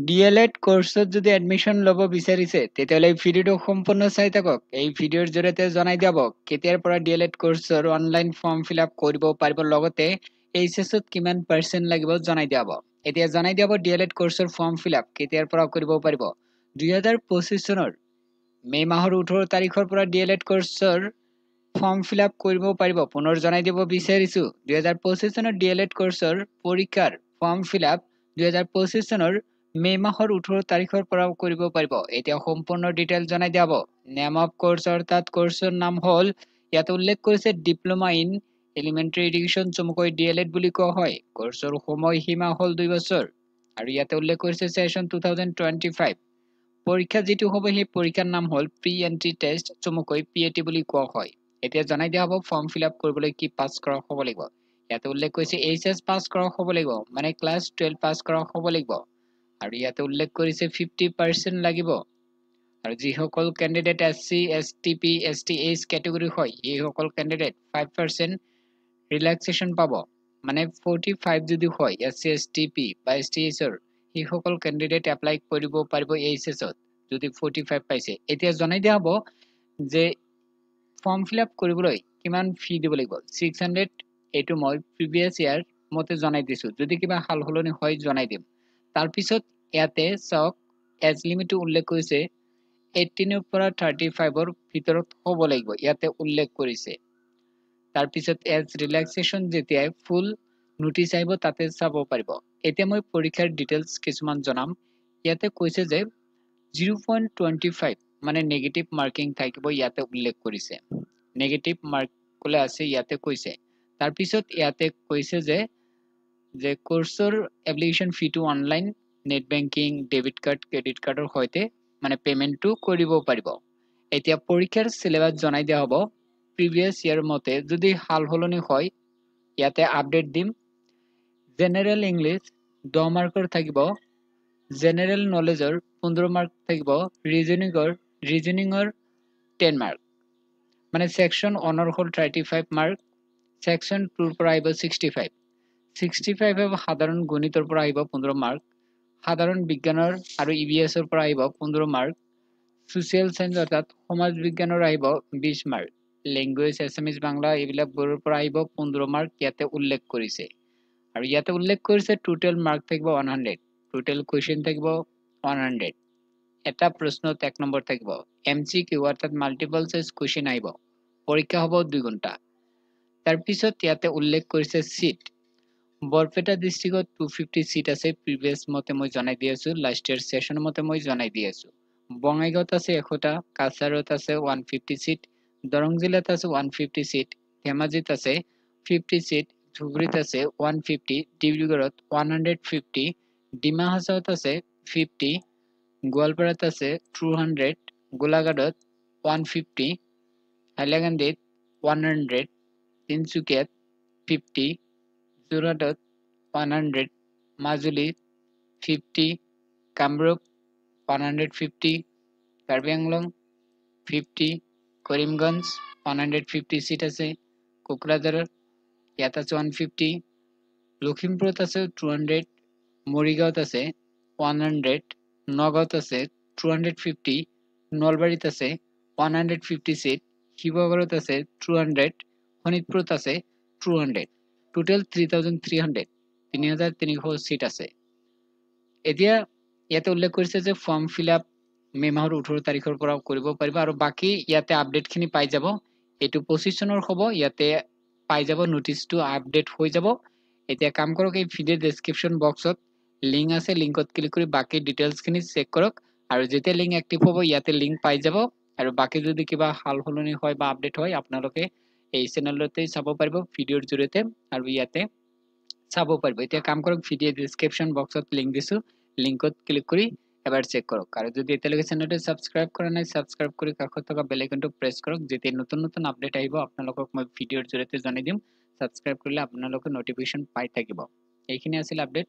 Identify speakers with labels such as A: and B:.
A: D.El.Ed কোৰ্ছত যদি admission ল'ব বিচাৰিছে তেতিয়াহ'লে এই ভিডিঅ'টো সম্পূৰ্ণ চাই থাকক। এই ভিডিঅ'ৰ জৰিয়তে জনাই দিব কেতিয়াৰ পৰা ডিএলএড কোৰ্ছৰ অনলাইন ফৰ্ম ফিল আপ কৰিব পাৰিব, লগতে এইচএছত কিমান পাৰ্চেণ্ট লাগিব জনাই দিব। এতিয়া জনাই দিব ডিএলএড কোৰ্ছৰ ফৰ্ম ফিল আপ কেতিয়াৰ পৰা কৰিব পাৰিব। 2025 চনৰ মে মাহৰ 18 তাৰিখৰ পৰা ডিএলএড কোৰ্ছৰ ফৰ্ম ফিল আপ কৰিব পাৰিব। পুনৰ জনাই দিব বিচাৰিছো 2025 চনৰ ডিএলএড কোৰ্ছৰ পৰীক্ষাৰ ফৰ্ম ফিল আপ 2025 চনৰ মে মাহৰ 18 তাৰিখৰ পৰা কৰিব পাৰিব। এতিয়া সম্পূৰ্ণ ডিটেইল জনাই দিব। নেম অফ কোৰ্ছ অৰ্থাৎ কোৰ্ছৰ নাম হ'ল, ইয়াত উল্লেখ কৰিছে ডিপ্লোমা ইন এলিমেণ্টাৰী এডুকেশ্যন, চমুকৈ ডিএলএড বুলি কোৱা হয়। কোৰ্ছৰ সময়সীমা হ'ল 2 বছৰ আৰু ইয়াতে উল্লেখ কৰিছে সেশন 2025। পৰীক্ষা যিটো হ'ব সেই পৰীক্ষাৰ নাম হ'ল প্ৰি এন্ট্ৰি টেষ্ট, চমুকৈ পিএটি বুলি কোৱা হয়। এতিয়া জনাই দিয়া হ'ব ফৰ্ম ফিল আপ কৰিবলৈ কি পাছ কৰা হ'ব লাগিব। ইয়াতে উল্লেখ কৰিছে এইচএছ পাছ কৰা হ'ব লাগিব, মানে ক্লাছ 12 পাছ কৰা হ'ব লাগিব। আৰু ইয়াতে উল্লেখ কৰিছে 50% লাগিব। আৰু যিসকল candidate SC, STP, STH category হয় এইসকল কেণ্ডিডেট 5% ৰিলেক্সেশ্যন পাব। মানে 45 যদি হয় এছচি, এছটিপি বা এছটিএইচৰ সেইসকল কেণ্ডিডেট এপ্লাই কৰিব পাৰিব এইচএছত যদি 45 পাইছে। এতিয়া জনাই দিয়া হ'ব যে ফৰ্ম ফিল আপ কৰিবলৈ কিমান ফি দিব লাগিব। 600 এইটো মই প্ৰিভিয়াছ ইয়াৰ মতে জনাই দিছো, যদি কিবা সাল সলনি হয় জনাই দিম। তাৰপিছত ইয়াতে চাওক এজ লিমিটটো উল্লেখ কৰিছে 18 ৰ পৰা 35ৰ ভিতৰত হ'ব লাগিব, ইয়াতে উল্লেখ কৰিছে। তাৰপিছত এজ ৰিলেক্সেশ্যন যেতিয়াই ফুল নোটিচ আহিব তাতে চাব পাৰিব। এতিয়া মই পৰীক্ষাৰ ডিটেইলছ কিছুমান জনাম। ইয়াতে কৈছে যে 0.25 মানে নেগেটিভ মাৰ্কিং থাকিব, ইয়াতে উল্লেখ কৰিছে। নেগেটিভ মাৰ্ক কলে আছে ইয়াতে কৈছে। তাৰপিছত ইয়াতে কৈছে যে কোৰ্ছৰ এপ্লিকেশ্যন ফিটো online net banking, debit card, credit কাৰ্ডৰ সৈতে মানে পেমেন্টটো কৰিব পাৰিব। এতিয়া পৰীক্ষাৰ সিলেবাস জনাই দিয়া হ'ব। প্ৰিভিয়াছ ইয়াৰ মতে যদি হাল সলনি হয় ইয়াতে আপডেট দিম। জেনেৰেল ইংলিছ 10 মাৰ্কৰ থাকিব, জেনেৰেল নলেজৰ 15 মাৰ্ক থাকিব, ৰিজনিঙৰ 10 মাৰ্ক। মানে সেকশন 1 হ'ল 35 মাৰ্ক, সেকশন 2 পৰা আহিব 65। 65 হ'ব সাধাৰণ গণিতৰ পৰা আহিব 15 মাৰ্ক, সাধাৰণ বিজ্ঞানৰ আৰু ইভিএছৰ পৰা আহিব 15 মাৰ্ক, সোশ্যাল সায়েন্স অৰ্থাৎ সমাজ বিজ্ঞানৰ আহিব 20 মাৰ্ক, লেংগুৱেজ এছামিজ বাংলা এইবিলাকবোৰৰ পৰা আহিব 15 মাৰ্ক, ইয়াতে উল্লেখ কৰিছে। আৰু ইয়াতে উল্লেখ কৰিছে টোটেল মাৰ্ক থাকিব 100, টোটেল কুৱেশ্যন থাকিব 100। এটা প্ৰশ্নত 1 নম্বৰ থাকিব। এমচিকিউ অৰ্থাৎ মাল্টিপল চইচ কুৱেশ্যন আহিব। পৰীক্ষা হ'ব 2 ঘণ্টা। তাৰপিছত ইয়াতে উল্লেখ কৰিছে সিট। বৰপেটা ডিস্ট্ৰিক্টত 250 সিট আছে, প্ৰিভিয়াছ মতে মই জনাই দি আছো, লাষ্ট ইয়াৰ সেশন মতে মই জনাই দি আছো। বঙাইগাঁৱত আছে 100টা, কাছাৰত আছে 150 সিট, দৰং জিলাত আছে 150 সিট, ধেমাজিত আছে 50 সিট, ধুবুৰীত আছে 150, ডিব্ৰুগড়ত 150, ডিমা হাছাওত আছে 50, গোৱালপাৰাত আছে 200, গোলাঘাটত 150, হাইলাকান্দিত 100, তিনচুকীয়াত 50, যোৰহাটত 100, মাজুলীত 50, কামৰূপ 150, কাৰ্বি আংলং 50, কৰিমগঞ্জ 150 সিট আছে, কোকৰাঝাৰত ইয়াত আছে 150, লখিমপুৰত আছে 200, মৰিগাঁৱত আছে 100, নগাঁৱত আছে 250, নলবাৰীত আছে 150 সিট, শিৱসাগৰত আছে 200, শোণিতপুৰত আছে 200, টোটেল 3300, 3300 সিট আছে। এতিয়া ইয়াতে উল্লেখ কৰিছে যে ফৰ্ম ফিল আপ মে মাহৰ 18 তাৰিখৰ পৰা কৰিব পাৰিব আৰু বাকি ইয়াতে আপডেট খিনি পাই যাব। এইটো 25 চনৰ হ'ব, ইয়াতে পাই যাব, নোটিছটো আপডেট হৈ যাব। এতিয়া কাম কৰক, এই ভিডিঅ ডেসক্ৰিপশন বক্সত লিংক আছে, লিংকত ক্লিক কৰি বাকি ডিটেইলছ খিনি চেক কৰক আৰু যেতিয়া লিংক এক্টিভ হ'ব ইয়াতে লিংক পাই যাব। আৰু বাকি যদি কিবা হাল সলনি হয় বা আপডেট হয় আপোনালোকে এই চেনেলতে চাব পাৰিব ভিডিঅ'ৰ জৰিয়তে আৰু ইয়াতে চাব পাৰিব। এতিয়া কাম কৰক, ভিডিঅ ডেসক্ৰিপশন বক্সত লিংক দিছো, লিংকত ক্লিক কৰি এবাৰ চেক কৰক। আৰু যদি এতিয়ালৈকে চেনেলটো সাবস্ক্ৰাইব কৰা নাই সাবস্ক্ৰাইব কৰি কাষত থকা বেল আইকনটো প্ৰেছ কৰক, যেতিয়া নতুন নতুন আপডেট আহিব আপোনালোকক মই ভিডিঅ'ৰ জৰিয়তে জনাই দিম। সাবস্ক্ৰাইব কৰিলে আপোনালোকে নটিফিকেশন পাই থাকিব। এইখিনি আছিল আপডেট।